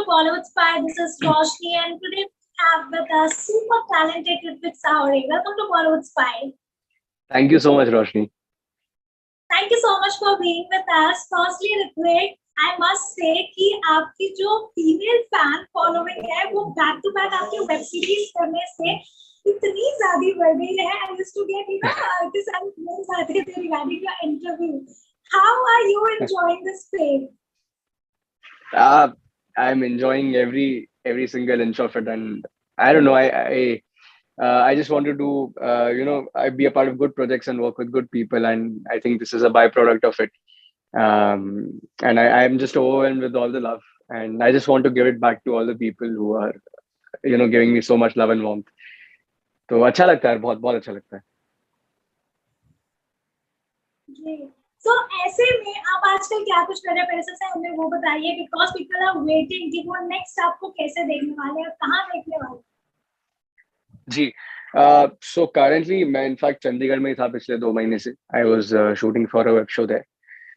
Bollywood Spy. This is Roshni, and today we have with us super talented Ritvik Sahore. Welcome to Bollywood Spy. Thank you so much, Roshni. Thank you so much for being with us. Firstly, Ritvik, I must say कि आपकी जो female fan following है वो back to back आपकी web series करने से इतनी ज्यादा बढ़ गई है. I used to get कि सारी मेरे साथ ही तेरी गाड़ी का interview. How are you enjoying this phase? I'm enjoying every single inch of it, and I don't know. I just want to do I be a part of good projects and work with good people, and I think this is a byproduct of it. And I'm just overwhelmed with all the love, and I just want to give it back to all the people who are giving me so much love and warmth. तो अच्छा लगता है, बहुत बहुत अच्छा लगता है. So ऐसे में आप आजकल क्या कुछ कर रहे हैं, पहले से हमें वो बताइए, because people are waiting कि वो next आपको कैसे देखने वाले हैं, कहाँ देखने वाले हैं. जी, so currently मैं in fact चंडीगढ़ में ही था पिछले 2 महीने से. I was shooting for a web show there.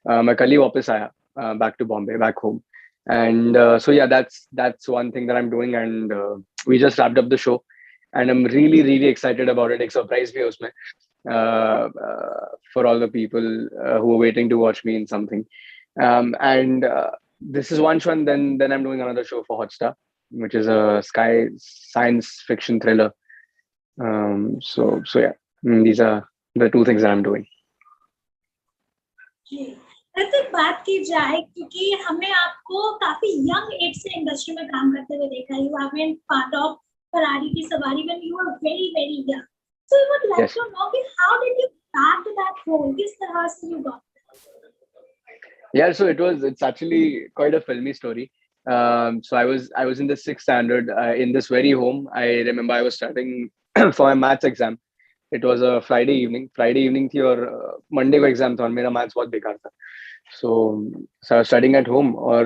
मैं कल ही वापस आया back to Bombay, back home, and so yeah, that's one thing that I'm doing, and we just wrapped up the show, and I'm really excited about it. एक surprise भी है उसमें for all the people who are waiting to watch me in something, and this is one show, and then I'm doing another show for Hotstar, which is a science fiction thriller. So yeah, these are the 2 things that I'm doing. ऐसे बात की जाए क्योंकि हमने आपको काफी young age से industry में काम करते हुए देखा है. You have been part of Ferrari की सवारी when you were very young. So we would like to know कि how did you start that role? किस तरह से you got that? Yeah, so it's actually quite a filmy story. So I was in the 6th standard in this very home. I remember I was studying for my maths exam. It was a Friday evening थी और Monday को exam था और मेरा maths बहुत बेकार था. So I was studying at home और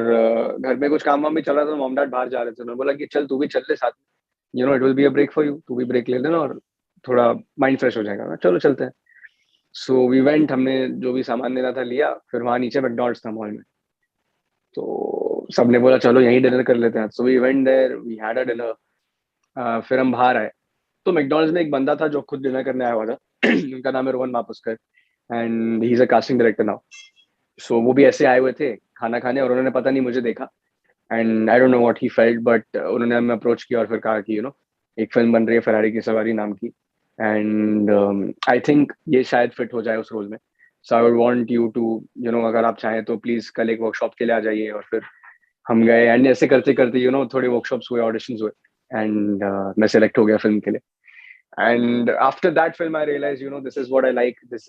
घर में कुछ काम वाम भी चल रहा था. मॉम डैड बाहर जा रहे थे. मैं बोला कि चल तू भी चल ले साथ में. It will be a break for you. तू भी break ले लेना और थोड़ा mind fresh हो जाएगा. चलो चलते हैं. So we went. हमने जो भी सामान लेना था लिया. फिर वहाँ नीचे मैकडॉनल्ड्स था मॉल में. तो सबने बोला चलो यहीं डिनर कर लेते हैं. So we went there. We had a dinner. फिर हम बाहर आए. तो मैकडॉनल्ड्स में एक बंदा था जो खुद डिनर करने आया हुआ था. उनका नाम है Rohan Mapuskar, and he is a casting director now. So वो भी ऐसे आए हुए थे खाना खाने और उन्होंने पता नहीं मुझे देखा, and I don't know what he felt, but उन्होंने हमें अप्रोच किया और फिर कहा कि एक फिल्म बन रही है फरारी की सवारी नाम की, एंड आई थिंक ये शायद फिट हो जाए उस रोल में. So I would want you to अगर आप चाहें तो प्लीज कल एक वर्कशॉप के लिए आ जाइए. और फिर हम गए एंड ऐसे करते करते थोड़े वर्कशॉप्स हुए, ऑडिशंस हुए, एंड मैं सेलेक्ट हो गया फिल्म के लिए. And after that film I realized this is what I like, this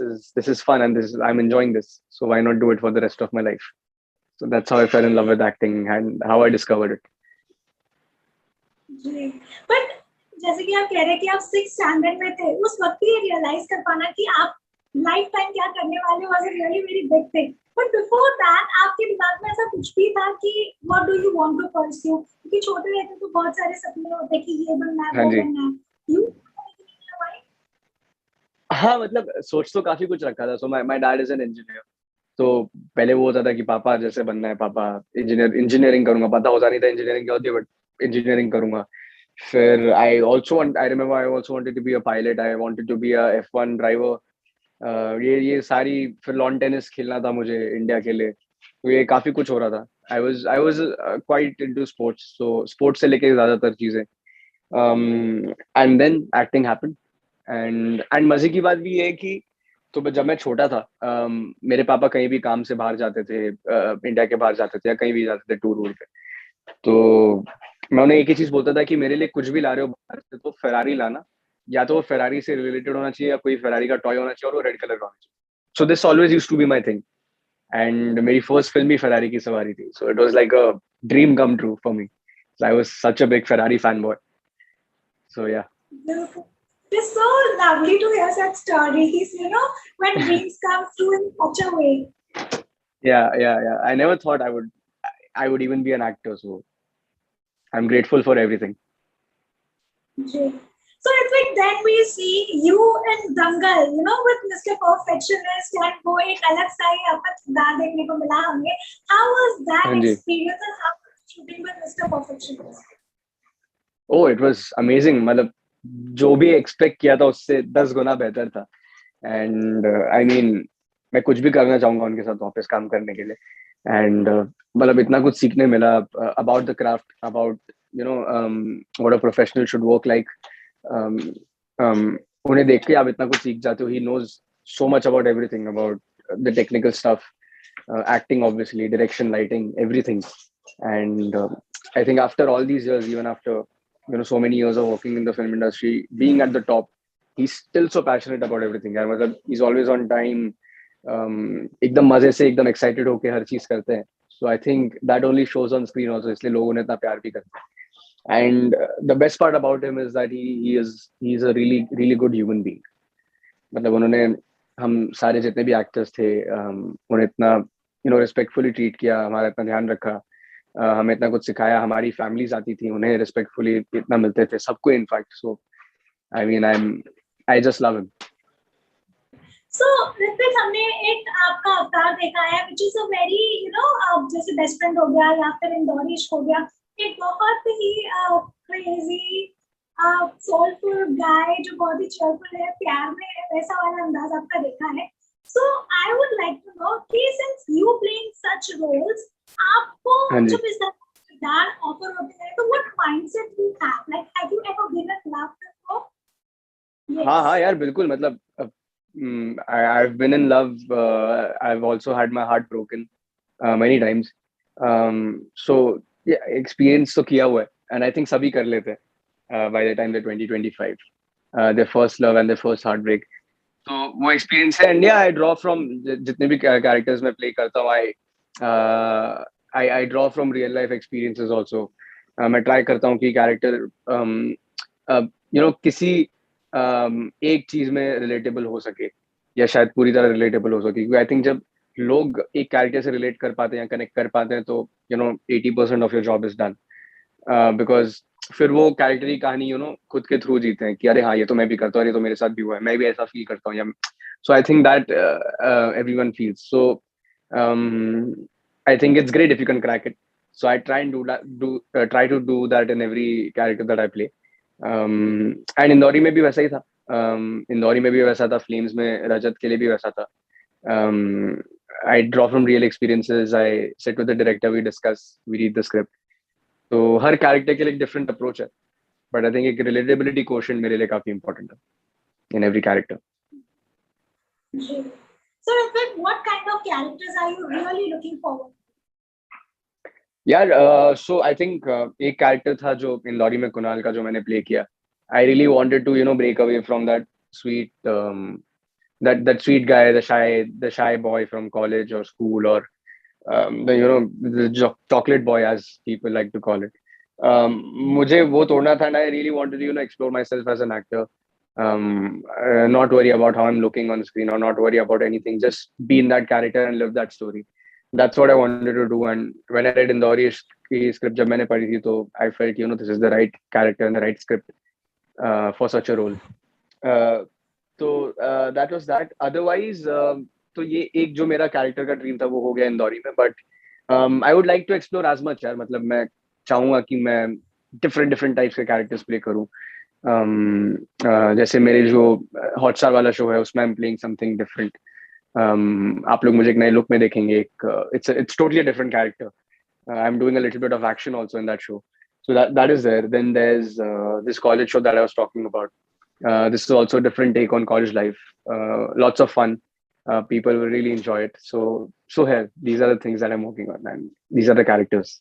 is fun, and I'm enjoying this, so why not do it for the rest of my life. So that's how I fell in love with acting and how I discovered it. But जैसे कि आप कह रहे हैं कि आप 6th standard में थे, उस वक्त ये रियलाइज कर पाना कि आप लाइफ टाइम क्या करने वाले was a very big thing. But before that आपके दिमाग में ऐसा कुछ भी था कि what do you want to pursue? क्योंकि छोटे रहते तो बहुत सारे सपने होते हैं कि ये बनना है, वो बनना है. हाँ, मतलब सोच तो काफी कुछ रखा था. So my dad is an engineer. तो पहले वो होता था कि पापा जैसे बनना है, पापा इंजीनियरिंग करूंगा. पता होता नहीं था इंजीनियरिंग क्या होती है, बट इंजीनियरिंग करूंगा. फिर I remember I also wanted to be a pilot. I wanted to be a F1 driver. ये सारी, फिर लॉन टेनिस खेलना था मुझे इंडिया के लिए. तो ये काफी कुछ हो रहा था. I was quite into sports, so sports से लेके ज्यादातर चीजें. And then acting happened. And मजे की बात भी है कि तो जब मैं छोटा था, मेरे पापा कहीं भी काम से बाहर जाते थे, इंडिया के बाहर जाते थे या कहीं भी जाते थे टूर पे, तो मैं उन्हें एक ही चीज बोलता था कि मेरे लिए कुछ भी ला रहे हो बाहर से तो फेरारी लाना, या तो वो फेरारी से रिलेटेड होना चाहिए या कोई फेरारी का टॉय होना चाहिए और वो रेड कलर का होना चाहिए. So this always used to be my thing. And मेरी फर्स्ट फिल्म भी फेरारी की सवारी थी. So it was like a dream come true for me. I was such a big Ferrari fan boy. So yeah. It's so lovely to hear such stories, when dreams come true in such a way. Yeah. I never thought I would even be an actor, so I'm grateful for everything. Okay. So it's like then we see you in Dangal, with Mr. Perfectionist and वो एक अलग सा ही आपका किरदार देखने को मिला हमें. How was that experience and how was shooting with Mr. कैसा परफेक्शन था? Oh, it was amazing. मतलब जो भी एक्सपेक्ट किया था उससे 10 गुना बेहतर था. एंड आई मीन मैं कुछ भी करना चाहूंगा उनके साथ वापस काम करने के लिए. एंड मतलब इतना कुछ सीखने मिला about the craft, about you know what a professional should work like. उन्हें देख के आप इतना कुछ सीख जाते हो. He knows so much about everything, about the technical stuff, acting, obviously, direction, lighting, everything. And I think after all these years, even after so many years of working in the film industry, being at the top, he's still so passionate about everything. यार मतलब he's always on time. एकदम मजे से एकदम excited होके हर चीज करते हैं. So I think that only shows on screen also. इसलिए लोग उन्हें इतना प्यार भी करते हैं. And the best part about him is that he's a really good human being. मतलब उन्होंने हम सारे जितने भी एक्टर्स थे उन्हें इतना रिस्पेक्टफुली ट्रीट किया, हमारा इतना ध्यान रखा, हमें इतना कुछ सिखाया. हमारी फैमिलीज आती थी, उन्हें रिस्पेक्टफुली इतना मिलते थे सबको in fact. So I just love him. So Hrithik, हमने एक आपका अवतार देखा है which is a very जैसे बेस्ट फ्रेंड हो गया या फिर इंदौरिश हो गया, एक बहुत ही क्रेजी सोलफुल गाय जो बहुत ही चेयरफुल है, प्यार में वैसा वाला अंदाज आपका देखा है. So I would like to know कि since you playing such roles, आपको जब इस तरह किरदार ऑफर होते हैं तो what mindset you have? Like have you ever been in love before? Yes. हाँ यार बिल्कुल. मतलब I've been in love. I've also had my heart broken many times. So yeah, experience तो किया हुआ है. And I think सभी कर लेते हैं by the time they're 20-25. Their first love and their first heartbreak. तो वो experience है. And yeah, I draw from जितने भी characters मैं play करता हूँ. I draw from real life experiences also. मैं try करता हूँ कि character किसी एक चीज में रिलेटेबल हो सके या शायद पूरी तरह रिलेटेबल हो सके. क्योंकि आई थिंक जब लोग एक कैरेक्टर से रिलेट कर पाते हैं या कनेक्ट कर पाते हैं तो 80% of your job is done. Because फिर वो कैरेक्टर की कहानी खुद के थ्रू जीते हैं कि अरे हाँ ये तो मैं भी करता हूँ, ये तो मेरे साथ भी हुआ है, मैं भी ऐसा फील करता हूँ. Yeah so I think that everyone feels. So I think it's great if you can crack it. So I try to do that in every character that I play. And Indori में भी वैसा ही था. इंदौरी में भी वैसा था, फ्लेम्स में रजत के लिए भी वैसा था. I draw from real experiences. I sit with the director, we discuss, we read the script. तो हर कैरेक्टर के लिए एक डिफरेंट अप्रोच है, बट आई थिंक एक रिलेटेबिलिटी क्वोशिएंट मेरे लिए काफी इंपॉर्टेंट है इन every character. So Ritvik, what kind of characters are you really looking forward to? यार सो आई थिंक एक कैरेक्टर था जो इंदौरी में कुणाल का जो मैंने प्ले किया. I really wanted to break away from that sweet that sweet guy, the shy boy from college or school, or the chocolate boy as people like to call it. मुझे वो तोड़ना था. and I really wanted to explore myself as an actor. Not worry about how I'm looking on screen or not worry about anything, just be in that character and live that story. That's what I wanted to do. And when I read Indori की script जब मैंने पढ़ी थी तो I felt this is the right character and the right script for such a role. तो that was that. Otherwise तो ये एक जो मेरा कैरेक्टर का ड्रीम था वो हो गया इंदौरी में. But I would like to explore as much यार. मतलब मैं चाहूंगा कि मैं डिफरेंट टाइप्स के कैरेक्टर्स प्ले करूं. जैसे मेरे जो हॉटस्टार वाला शो है उसमें I am playing something different. आप लोग मुझे एक नए लुक में देखेंगे. It's totally different character. I am doing a little bit of action also in that show. So that is there. Then there's this college show that I was talking about. This is also a different take on college life. Lots of fun. People will really enjoy it. So here, these are the things that I'm working on, and these are the characters.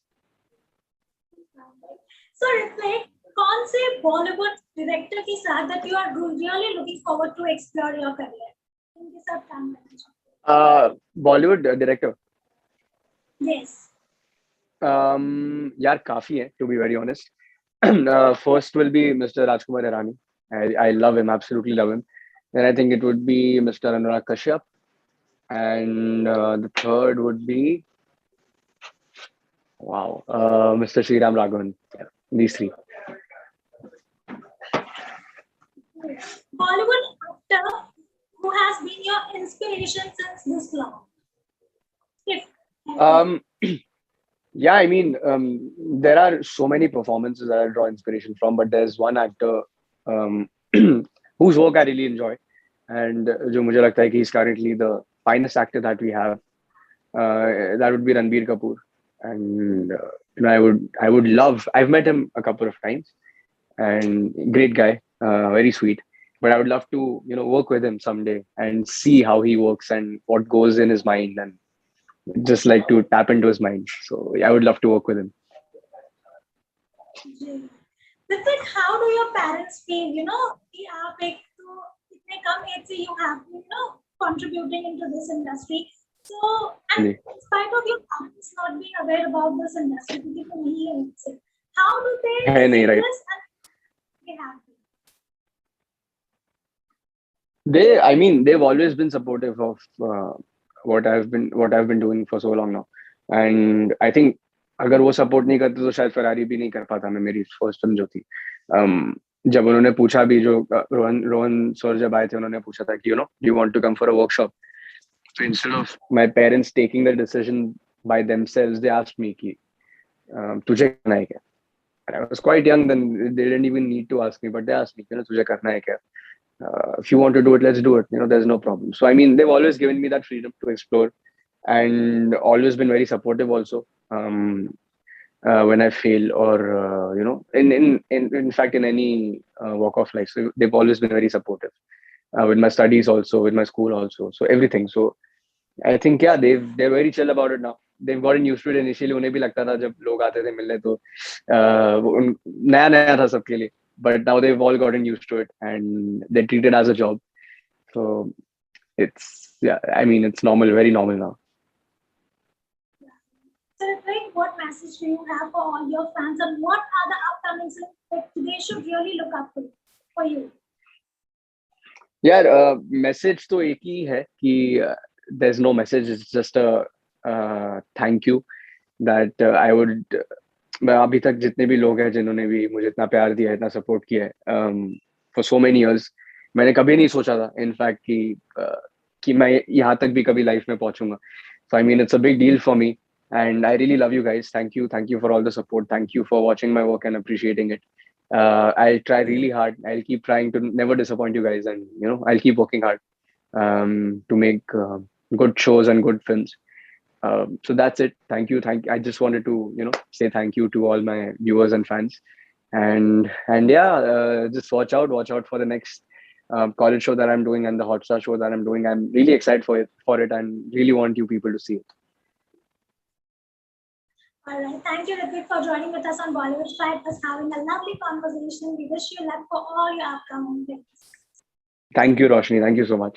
So Ritvik, कौन से Bollywood director के साथ that you are really looking forward to explore your career? इनके साथ काम करना चाहते हो? Bollywood director. Yes. यार काफी है, to be very honest. First will be Mr. Rajkumar Hirani. I love him, absolutely love him. Then I think it would be Mr. Anurag Kashyap. And the third would be, Mr. Sriram Raghavan. Yeah, these three. Bollywood actor who has been your inspiration since this long? Yeah, I mean, there are so many performances that I draw inspiration from, but there's one actor um, whose work I really enjoy, and जो मुझे लगता है कि he's currently the finest actor that we have. That would be Ranbir Kapoor, and I would love. I've met him a couple of times, and great guy, very sweet. But I would love to work with him someday and see how he works and what goes in his mind, and just like to tap into his mind. So yeah, I would love to work with him. Ji Ritvik, how do your parents feel? कि आप एक तो इतने कम as से you have been, contributing into this industry. So, and जी. in spite of your parents not being aware about this industry, क्योंकि तो नहीं है उनसे, how do they है नहीं, see right? this and they have? I mean, they've always been supportive of what I've been doing for so long now, and I think अगर वो support नहीं करते तो शायद फरारी भी नहीं कर पाता मैं मेरी फर्स्ट फिल्म जो थी. जब उन्होंने पूछा भी जो रोहन रोहन सर जब आए थे उन्होंने पूछा था कि you want to come for a workshop. So instead of my parents taking the decision by themselves, they asked me कि तुझे करना है क्या? And I was quite young then. They didn't even need to ask me, but they asked me, तुझे करना है क्या? If you want to do it, let's do it. There's no problem. So I mean, they've always given me that freedom to explore, and always been very supportive also. When I fail, or in fact in any walk of life, so they've always been very supportive with my studies also, with my school also, so everything. So I think yeah, they're very chill about it now. They've gotten used to it. Initially उन्हें भी लगता था जब लोग आते थे मिलने तो नया नया था सबके लिए. But now they've all gotten used to it and they treat it as a job. So it's yeah, I mean it's normal, very normal now. So, Ritvik, what message do you have for all your fans, and what are the upcoming films that they should really look up to for you? यार message तो एक ही है कि there's no message. It's just a thank you that I would. मैं अभी तक जितने भी लोग हैं जिन्होंने भी मुझे इतना प्यार दिया है, इतना सपोर्ट किया है फॉर सो मेनी इयर्स, मैंने कभी नहीं सोचा था इनफैक्ट कि मैं यहाँ तक भी कभी लाइफ में पहुंचूंगा. So I mean it's a big deal for me and I really love you guys. Thank you for all the support. Thank you for watching my work and appreciating it. I'll try really hard. I'll keep trying to never disappoint you guys, and I'll keep working hard to make good shows and good films. So that's it. Thank you. I just wanted to say thank you to all my viewers and fans, and yeah, just watch out for the next college show that I'm doing and the Hotstar show that I'm doing. I'm really excited for it and really want you people to see it. All right. Thank you, Ritvik, for joining with us on Bollywood Fight, us having a lovely conversation. We wish you luck for all your upcoming films. Thank you, Roshni. Thank you so much.